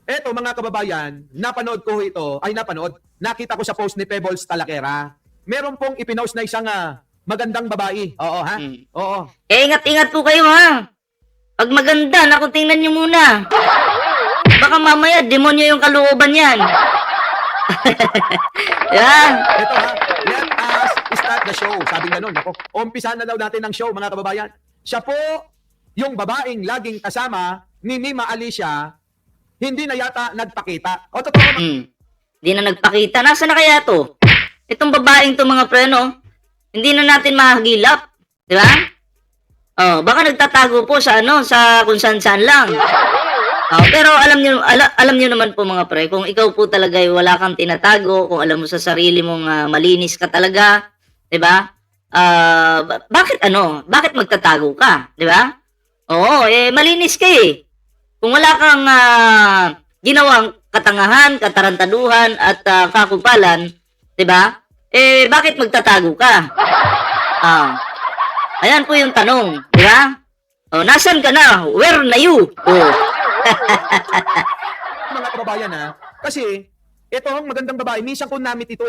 Eto mga kababayan, napanood ko ito, nakita ko sa post ni Pebbles Talaquera. Meron pong ipinost na isang magandang babae. Oo ha? Oo. Eh, ingat-ingat po kayo ha. Pag maganda, naku, tingnan nyo muna. Baka mamaya, demonyo yung kalooban yan. Yan. Ito ha, let us start the show. Sabi nga nun, ako, umpisahan na daw natin ang show mga kababayan. Siya po yung babaeng laging kasama ni Mima Alicia, hindi na yata nagpakita. O totoo ba? Hindi na nagpakita. Nasaan na kaya to? Itong babaeng to mga preno, hindi na natin mahagilap. Di ba? Oh, baka nagtatago po sa sa kung saan-saan lang. Oh, pero alam niyo naman po mga pre, kung ikaw po talaga ay wala kang tinatago, kung alam mo sa sarili mong malinis ka talaga, 'di ba? Bakit magtatago ka, 'di ba? Oo, malinis ka eh. Kung wala kang ginawang katangahan, katarantaduhan at kakupalan, 'di ba? Bakit magtatago ka? Ayan po yung tanong, 'di ba? Oh, nasan ka na? Where na you? Oh. Mga kababayan kasi ito ang magandang babae, minsan ko namit ito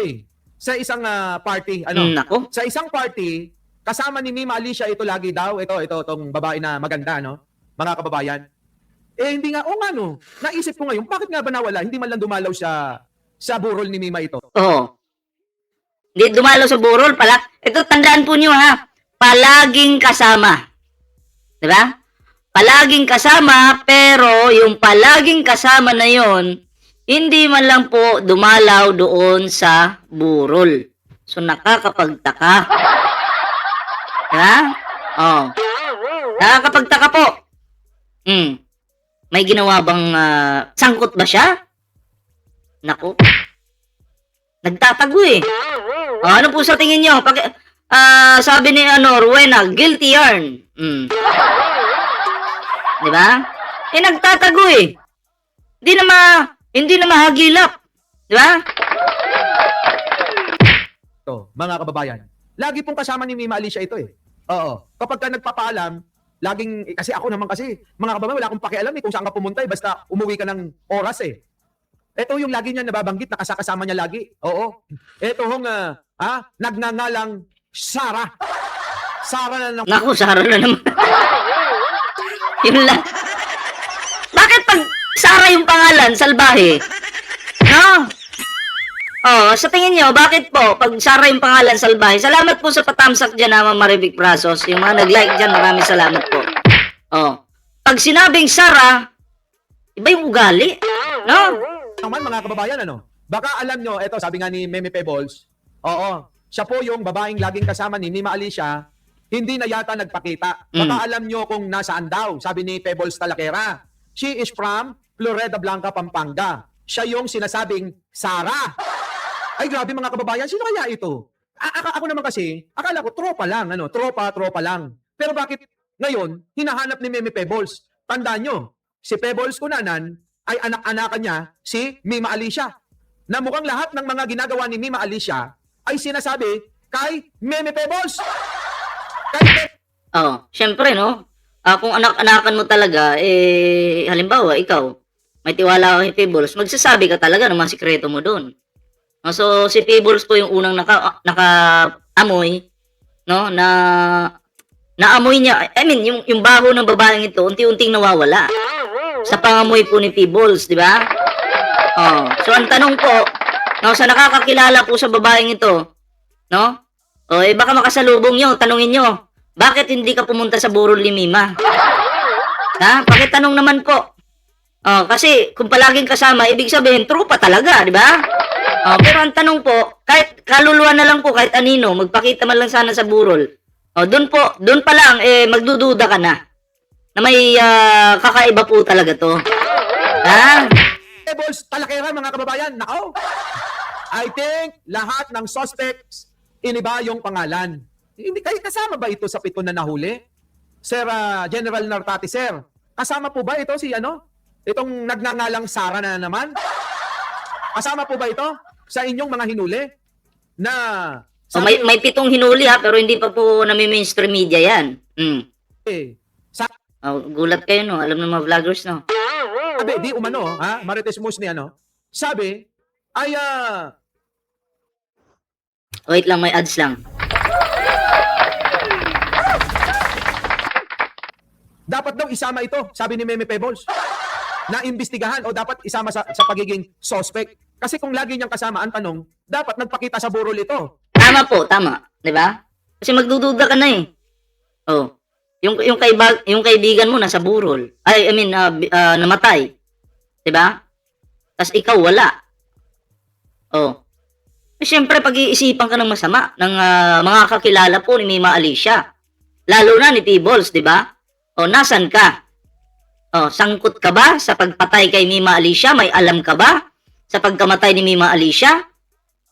sa isang party, Nako. sa isang party, kasama ni Mima Alicia ito lagi daw, itong babae na maganda, mga kababayan. Hindi nga, naisip ko ngayon, bakit nga ba nawala? Hindi man lang dumalaw sa burol ni Mima ito. Oo. Hindi dumalaw sa burol pala. Ito, tandaan po nyo ha, palaging kasama. Diba? Palaging kasama, pero yung palaging kasama na yon, hindi man lang po dumalaw doon sa burol. So, nakakapagtaka. Ha? Oh. Nakakapagtaka po. May ginawa bang sangkot ba siya? Nako. Nagtatago eh. Ano po sa tingin nyo? Sabi ni Rowena, guilty yarn. Diba? Nagtatago eh. Hindi na mahagilap. Diba? Ito, mga kababayan, lagi pong kasama ni Mima Alicia ito Oo. Kapag ka nagpapaalam, laging, kasi ako naman kasi, mga kababayan, wala akong pakialam kung saan ka pumunta basta umuwi ka ng oras Ito yung lagi niya nababanggit, nakasakasama niya lagi. Oo. Ito nagngangalang Sarah. Sarah na naman. Naku, Sarah na naman. Yun lang. Bakit pag Sarah yung pangalan, salbahe? No? Oh, sa tingin nyo, bakit po pag Sarah yung pangalan, salbahe? Salamat po sa patamsak dyan, Ma'am Maribik Prasos. Yung mga nag-like dyan, maraming salamat po. Oh. Pag sinabing Sarah, iba yung ugali. No? Naman mga kababayan, baka alam nyo, ito sabi nga ni Meme Pebbles, siya po yung babaeng laging kasama ni Mima Alicia, hindi na yata nagpakita. Baka alam nyo kung nasaan daw, sabi ni Pebbles Talaquera. She is from Florida Blanca, Pampanga. Siya yung sinasabing Sarah. Ay grabe mga kababayan, sino kaya ito? Ako naman kasi, akala ko tropa lang, tropa lang. Pero bakit ngayon, hinahanap ni Meme Pebbles? Tandaan nyo, si Pebbles Kunanan ay anak-anakan niya si Mima Alicia. Na mukhang lahat ng mga ginagawa ni Mima Alicia ay sinasabi kay Meme Pebbles. Syempre, no? Kung anak-anakan mo talaga, halimbawa, ikaw, may tiwala ka kay Pebbles, magsasabi ka talaga ng mga sikreto mo doon. So, si Pebbles po yung unang naka-amoy, no? Naamoy niya, yung baho ng babaeng ito, unti-unting nawawala. Sa pangamoy po ni Pebbles, di ba? So, ang tanong po, sa nakakakilala po sa babaeng ito, no? Baka makasalubong nyo, tanungin nyo, bakit hindi ka pumunta sa burol ni Mima? Ha? Pakitanong naman po. Kasi kung palaging kasama, ibig sabihin, tropa talaga, di ba? Pero ang tanong po, kahit kaluluwa na lang po, kahit anino, magpakita man lang sana sa burol. Doon pa lang, magdududa ka na may kakaiba po talaga to. Ha? Pebbles Talaquera mga kababayan, nako! I think lahat ng suspects iniba yung pangalan. Hindi kayo kasama ba ito sa 7 na nahuli? Sir General Nartati, sir. Kasama po ba ito itong nagngangalang Sarah na naman? Kasama po ba ito sa inyong mga hinuli? Na may 7 hinuli pero hindi pa po nami-mainstream media yan. Gulat kayo, no? Alam ng mga vloggers, no? Sabi, di umano, ha? Marites Mus ni ano, sabi, ay, Wait lang, may ads lang. dapat daw isama ito, sabi ni Meme Pebbles, na imbestigahan o dapat isama sa pagiging suspect. Kasi kung lagi niyang kasama, ang tanong, dapat nagpakita sa burol ito. Tama po, tama. 'Di ba? Kasi magdududa ka na eh. Oh. Yung kaibigan mo nasa burol. Ay, I mean, namatay. 'Di ba? Tapos ikaw wala. Oh. Eh, syempre, pag-iisipan ka ng masama ng mga kakilala po ni Mima Alicia. Lalo na ni Peebles, 'di ba? Oh, nasan ka? Oh, sangkot ka ba sa pagpatay kay Mima Alicia? May alam ka ba sa pagkamatay ni Mima Alicia?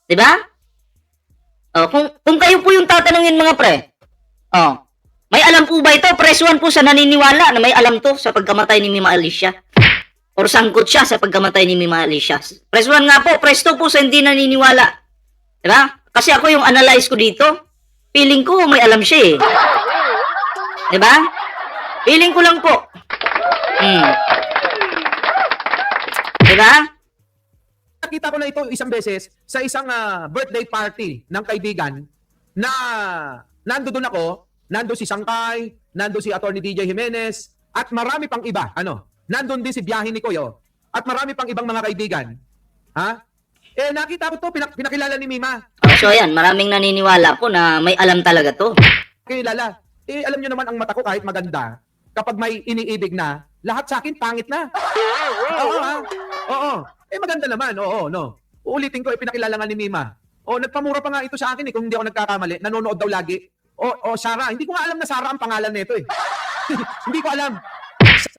'Di ba? Oh, kung kayo po yung tatanungin mga pre. Oh, may alam po ba ito? Press 1 po sa naniniwala na may alam to sa pagkamatay ni Mima Alicia. Or sangkot siya sa pagkamatay ni Mima Alicia. Press 1 nga po, press 2 po sa hindi naniniwala. 'Di ba? Kasi ako yung analyze ko dito. Feeling ko may alam siya eh. 'Di ba? Feeling ko lang po. Diba? Nakita ko na ito isang beses sa isang birthday party ng kaibigan na nandoon ako, nandoon si Sangkay, nandoon si Attorney DJ Jimenez, at marami pang iba. Nandoon din si Biyahe ni Koyo, at marami pang ibang mga kaibigan. Ha? Eh, nakita ko to, pinakilala ni Mima. So ayan, maraming naniniwala po na may alam talaga to. Kilala. Eh, alam nyo naman ang mata ko kahit maganda, kapag may iniibig na, lahat sa akin pangit na. Oo, ha? Oo. Eh, maganda naman. Oo, no. Uulitin ko, pinakilala nga ni Mima. O, nagpamura pa nga ito sa akin kung hindi ako nagkakamali. Nanonood daw lagi. O, Sarah. Hindi ko nga alam na Sarah ang pangalan nito eh. Hindi ko alam.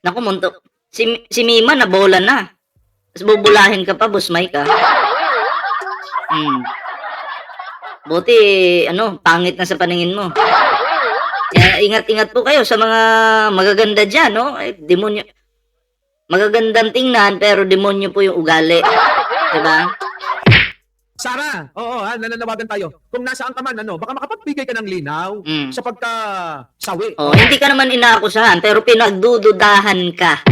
Naku, munto. Si Mima nabola na. Tapos bubulahin ka pa, Boss Mike, ha? Buti, pangit na sa paningin mo. Kaya ingat-ingat po kayo sa mga magaganda dyan, no? Eh, demonyo. Magagandang tingnan, pero demonyo po yung ugali. Diba? Sarah, oo, nananawagan tayo. Kung nasaan ka man, baka makapagbigay ka ng linaw sa pagkasawi. Oh, hindi ka naman inaakusahan, pero pinagdududahan ka.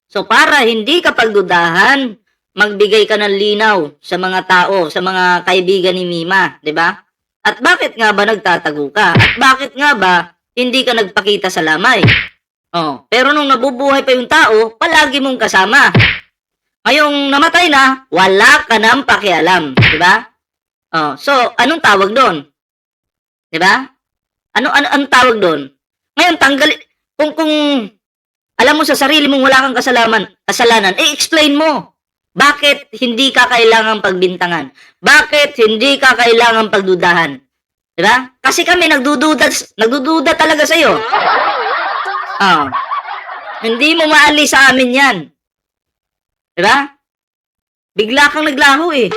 So, para hindi ka pagdudahan, magbigay ka ng linaw sa mga tao, sa mga kaibigan ni Mima, di ba? At bakit nga ba nagtatago ka? At bakit nga ba hindi ka nagpakita sa lamay? Oh, pero nung nabubuhay pa yung tao, palagi mong kasama. Ngayong namatay na, wala ka nang pakialam, di ba? Oh, so anong tawag doon? Di ba? Anong tawag doon? Ngayon kung alam mo sa sarili mong wala kang kasalanan, explain mo. Bakit hindi ka kailangang pagbintangan? Bakit hindi ka kailangang pagdudahan? Diba? Kasi kami nagdududa talaga sa iyo. Hindi mo maalis sa amin 'yan. Diba? Bigla kang naglaho eh.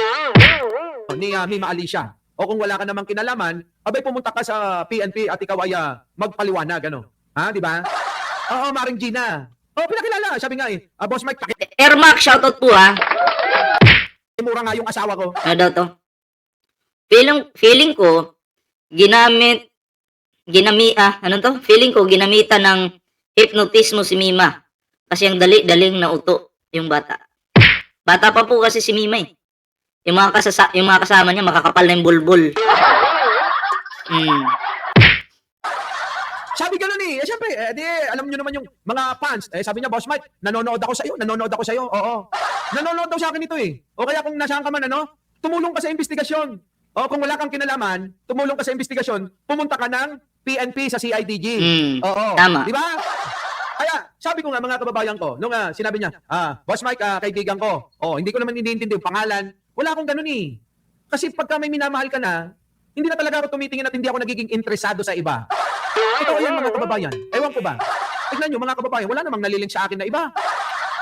Ni Mima Alicia. O kung wala ka namang kinalaman, abay pumunta ka sa PNP at ikaw ay magpaliwanag, Ha, di ba? Oo, Maring Gina. Oh, pinakilala. Sabi nga Boss Mike, Ermac, shoutout po ha. mura nga yung asawa ko. Ano daw to? Feeling ko, Feeling ko, ginamitan ng hypnotismo si Mima. Kasi ang daling nauto yung bata. Bata pa po kasi si Mima eh. Yung mga kasama niya, makakapal na yung bulbul. Sabi gano'n eh. Siyempre, alam nyo naman yung mga fans. Sabi niya, Boss Mike, nanonood ako sa iyo. Oo. Nanonood daw sa akin ito eh. O kaya kung nasaan ka man, tumulong ka sa investigasyon. O kung wala kang kinalaman, tumulong ka sa investigasyon, pumunta ka ng PNP sa CIDG. Oo. Tama. Di ba? Kaya, sabi ko nga mga kababayan ko, nung sinabi niya, Boss Mike, kaibigan ko, hindi ko naman iniintindi yung pangalan. Wala akong ganun eh. Kasi pagka may minamahal ka na, hindi na talaga ako tumitingin at hindi ako nagiging interesado sa iba. Ito yan mga kababayan. Ewan ko ba? Tignan nyo mga kababayan, wala namang nalilink sa akin na iba.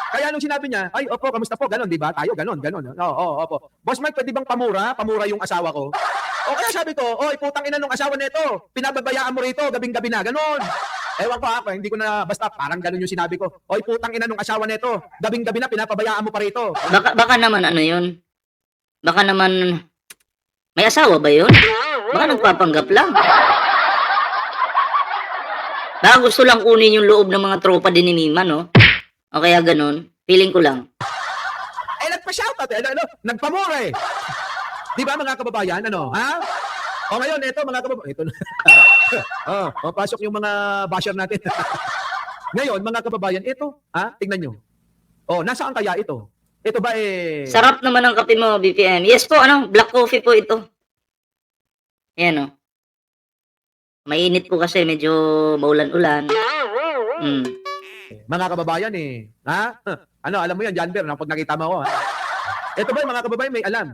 Kaya nung sinabi niya, ay opo, kamusta po? Ganon, di ba? Tayo, ganon. Oo, opo. Boss Mike, pwede bang pamura yung asawa ko? O kaya sabi ko, putang ina nung asawa nito, pinababayaan mo rito, gabing-gabi na, ganon. Ewan ko ako, hindi ko na, basta parang ganon yung sinabi ko. Putang ina nung asawa nito, gabing-gabi na, pinapabayaan mo pa rito. Baka naman yun? Baka naman, may asawa ba yun? Baka nagpapanggap lang. Baka gusto lang kunin yung loob ng mga tropa din ni Mima, no? O kaya ganun. Feeling ko lang. Eh, nagpa-shoutout eh. Nagpamura eh. Di ba mga kababayan? Ano? Ha? O ngayon, ito mga kababayan. Ito na. Pasok yung mga basher natin. Ngayon, mga kababayan, ito. Ha? Tingnan nyo. Nasaan kaya ito? Ito ba eh... Sarap naman ang kape mo, BPM. Yes po, black coffee po ito. Ayan o. Mainit po kasi, medyo maulan-ulan. Mga kababayan eh. Ha? Alam mo yan, Janber, pag nakita mo ako. Ha? Ito ba yung mga kababayan may alam?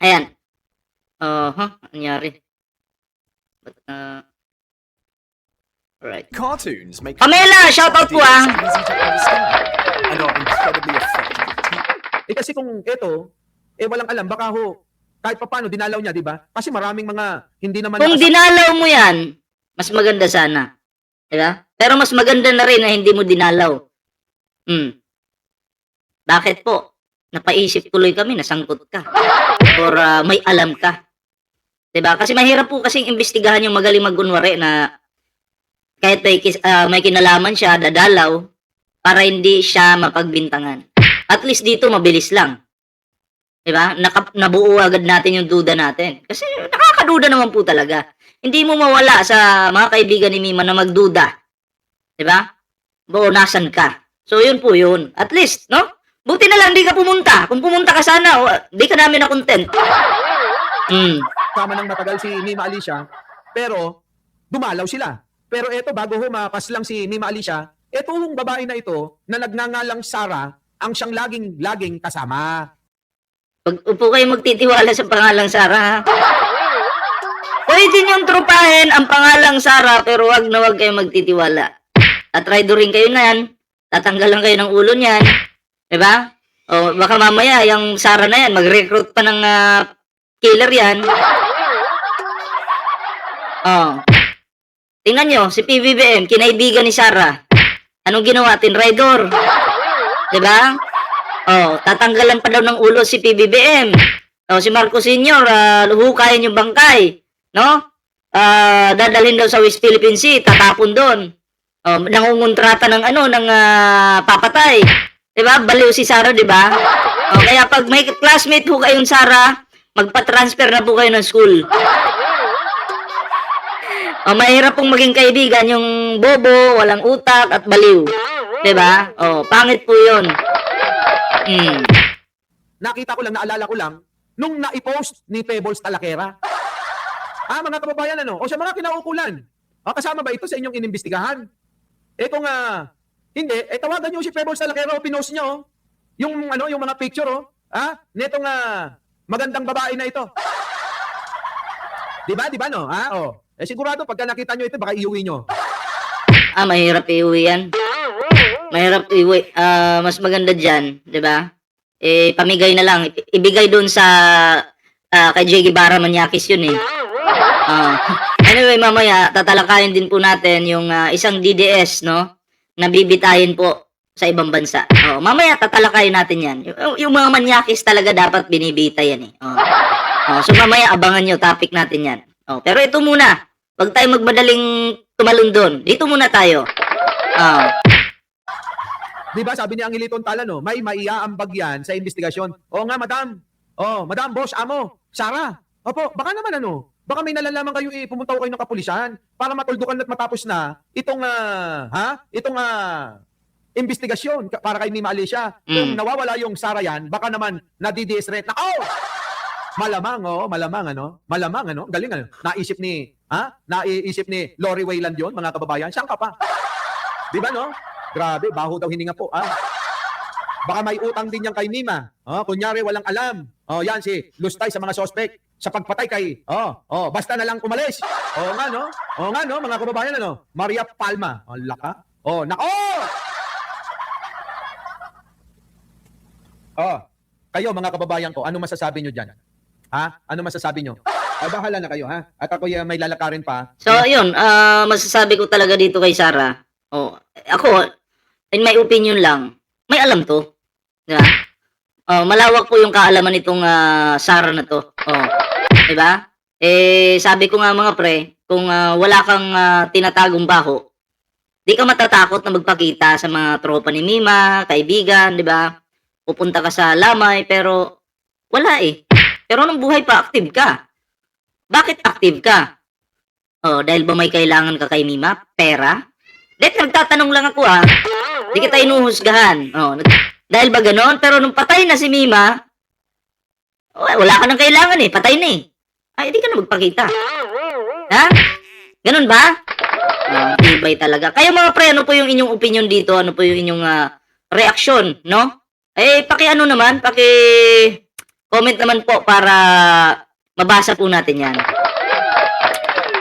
Ayan. Nangyari. Alright. Cartoons make Pamela, shoutout po ideas easy to understand and are incredibly effective. Kasi kung ito, walang alam, baka kahit pa paano, dinalaw niya, di ba? Kasi maraming mga hindi naman... Kung dinalaw mo yan, mas maganda sana. Diba? Pero mas maganda na rin na hindi mo dinalaw. Bakit po? Napaisip tuloy kami, nasangkot ka. Or may alam ka. Diba? Kasi mahirap po kasing imbestigahan yung magaling magunwari na kahit may kinalaman siya, dadalaw, para hindi siya mapagbintangan. At least dito, mabilis lang. Diba? Nabuo agad natin yung duda natin. Kasi nakakaduda naman po talaga. Hindi mo mawala sa mga kaibigan ni Mima na magduda. Diba? Nasan ka? So, yun po yun. At least, no? Buti na lang, di ka pumunta. Kung pumunta ka sana, di ka namin na-content. Tama nang matagal si Mima Alicia, pero dumalaw sila. Pero eto, bago humapas lang si Mima Alicia, etong babae na ito, na nagngangalang Sarah, ang siyang laging kasama. Upo kayo magtitiwala sa pangalang Sarah, ha? Pwede niyong trupahin ang pangalang Sarah, pero wag na wag kayo magtitiwala. At rider rin kayo na yan. Tatanggalan kayo ng ulo niyan. Diba? O baka mamaya, yung Sarah na yan, mag-recruit pa ng killer yan. Tingnan nyo, si PBBM, kinaibigan ni Sarah. Anong ginawa? Tinraidor. Diba? Tatanggalan pa daw ng ulo si PBBM. Si Marcos Sr., huhukayin yung bangkay. No? Dadalhin daw sa West Philippine Sea, tatapon doon. Nangungontrata ng papatay. Diba? Baliw si Sarah, diba? Kaya pag may classmate ho kayong Sarah, magpa-transfer na po kayo ng school. Mahirap pong maging kaibigan yung bobo, walang utak, at baliw. Diba? Pangit po yun. Nakita ko lang, naalala ko lang, nung na-post ni Pebbles Talakera. Mga kababayan, sa mga kinaukulan. Kasama ba ito sa inyong inimbestigahan? Kung hindi, tawagan niyo si Pebbles Talakera o pinost niyo, yung mga picture, netong magandang babae na ito. Diba, no? Sigurado, pagka nakita niyo ito, baka iuwi niyo. Mahirap iuwi yan. Mahirap iuwi. Mas maganda dyan, diba? Pamigay na lang. Ibigay dun sa kay J. Guevara Manyakis yun eh. Anyway, mamaya, tatalakayin din po natin yung isang DDS, no? Na bibitayin po sa ibang bansa. Mamaya, tatalakayin natin yan. Yung mga Manyakis talaga dapat binibita yan eh. So, mamaya, abangan nyo, topic natin yan. Pero ito muna. Huwag tayo magmadaling tumalon doon. Dito muna tayo. Diba, sabi ni Angelito Tala, may maiaambag yan sa investigasyon. Nga, madam. Madam, boss, amo, Sarah. Opo, baka naman baka may nalalaman kayo pumunta ko kayo ng kapulisan para matuldukan at matapos na itong investigasyon para kay Mima Alicia. Kung nawawala yung Sarah yan, baka naman nadi-disrate na, malamang, malamang, galing, naisip ni Lori Wayland yon, mga kababayan, saan ka pa? Diba, no? Grabe, baho daw hininga po, Baka may utang din yan kay Mima. Kunyari, walang alam. Yan, si Lustay sa mga suspect sa pagpatay kay, basta na lang umalis. Nga, no, mga kababayan, Maria Palma. Laka. Nako! Kayo, mga kababayan ko, ano masasabi nyo dyan? Ano masasabi nyo? Bahala na kayo, At ako may lalakarin pa. So, yun, masasabi ko talaga dito kay Sarah. Ako, in my opinion lang, may alam to. Diba? Malawak po yung kaalaman nitong Sarah na to. Diba? Sabi ko nga mga pre, kung wala kang tinatagong baho, Di ka matatakot na magpakita sa mga tropa ni Mima, kaibigan, di ba? Pupunta ka sa lamay, pero wala eh. Pero nung buhay pa, active ka. Bakit active ka? Oh, dahil ba may kailangan ka kay Mima? Pera? Nagtatanong lang ako Di kita inuhusgahan. Oh, dahil ba ganon? Pero nung patay na si Mima, wala ka nang kailangan eh. Patay na eh. Ay, di ka na magpakita. Ha? Ganon ba? Tibay talaga. Kaya mga pre, ano po yung inyong opinion dito? Ano po yung inyong reaksyon, no? Eh, paki-ano naman, paki-comment naman po para mabasa po natin yan.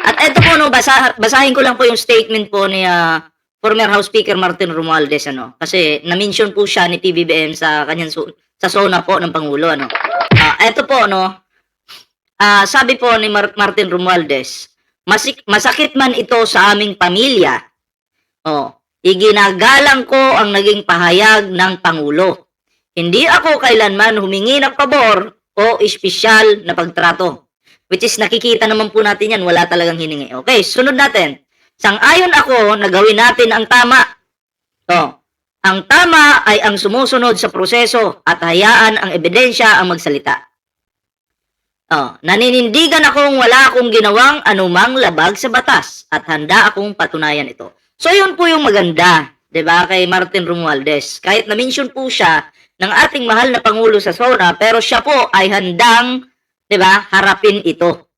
At eto po, no, basahin ko lang po yung statement po ni former House Speaker Martin Romualdez, ano? Kasi na-mention po siya ni PBBM sa kanyang sa zona po ng Pangulo, ano? Eto po, no? Sabi po ni Martin Romualdez, masakit man ito sa aming pamilya. Iginagalang ko ang naging pahayag ng Pangulo. Hindi ako kailanman humingi ng pabor o espesyal na pagtrato. Which is nakikita naman po natin yan, wala talagang hiningi. Okay, sunod natin. Sang-ayon ako na gawin natin ang tama. Ang tama ay ang sumusunod sa proseso at hayaan ang ebidensya ang magsalita. Naninindigan akong wala akong ginawang anumang labag sa batas at handa akong patunayan ito. So yun po yung maganda, 'di ba, kay Martin Romualdez. Kahit na-mention po siya ng ating mahal na Pangulo sa zona, pero siya po ay handang, 'di ba, harapin ito.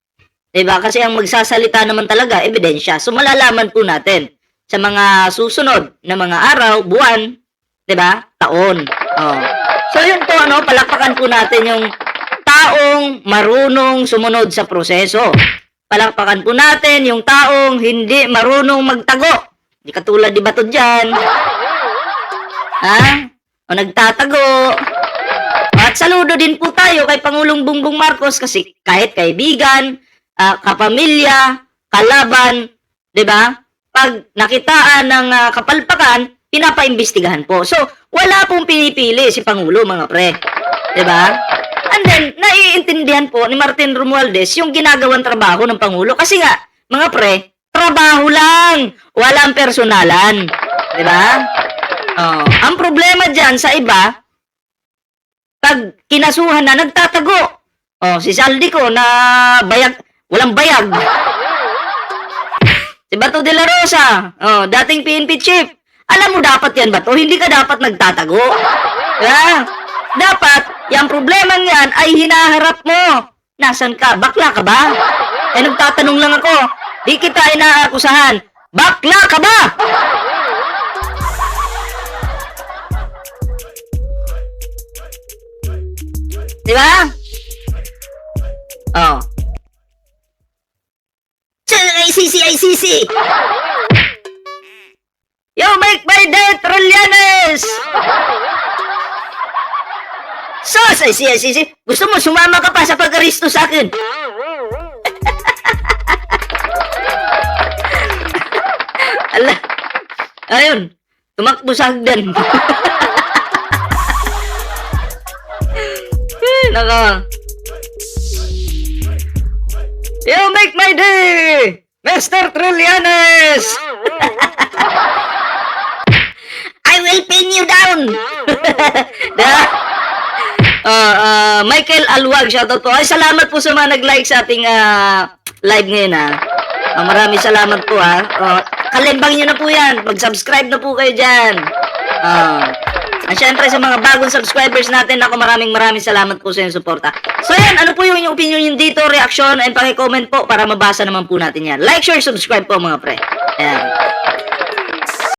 'Di ba? Kasi ang magsasalita naman talaga ebidensya. So malalaman po natin sa mga susunod na mga araw, buwan, 'di ba? Taon. So yun po, palakpakan po natin yung taong marunong sumunod sa proseso. Palakpakan po natin yung taong hindi marunong magtago. Hindi katulad ni Bato dyan. O nagtatago. At saludo din po tayo kay Pangulong Bongbong Marcos kasi kahit kaibigan, kapamilya, kalaban, 'di ba? Pag nakitaan ng kapalpakan, pinapaimbestigahan po. So, wala pong pinipili si Pangulo, mga pre. 'Di ba? And then, naiintindihan po ni Martin Romualdez yung ginagawang trabaho ng Pangulo. Kasi nga, mga pre, trabaho lang. Walang personalan. Diba? Ang problema dyan sa iba, pag kinasuhan na, nagtatago. Si Saldi ko na walang bayag. Si Bato de la Rosa, dating PNP chief. Alam mo dapat yan, Bato, hindi ka dapat nagtatago. Diba? Dapat, yung problema niyan ay hinaharap mo. Nasaan ka? Bakla ka ba? Nagtatanong lang ako. Di kita inaakusahan. Bakla ka ba? Diba? ICC! Yo, make my day, Trillianes! Sos, ICC. Gusto mo, sumama ka pa sa pag-aristo sa akin. Ala. Ayun. Tumakbo sa hagdan. Naka. You make my day, Mr. Trillianes. I will pin you down. Michael Alwag, shoutout po. Ay, salamat po sa mga nag-like sa ating live ngayon maraming salamat po kalimbang nyo na po yan. Mag-subscribe na po kayo dyan. At syempre sa mga bagong subscribers natin, ako maraming salamat po sa inyong suporta. So yan, ano po yung inyong opinion nyo dito, reaction, and paki-comment po para mabasa naman po natin yan. Like, share, subscribe po mga pre. Ayan.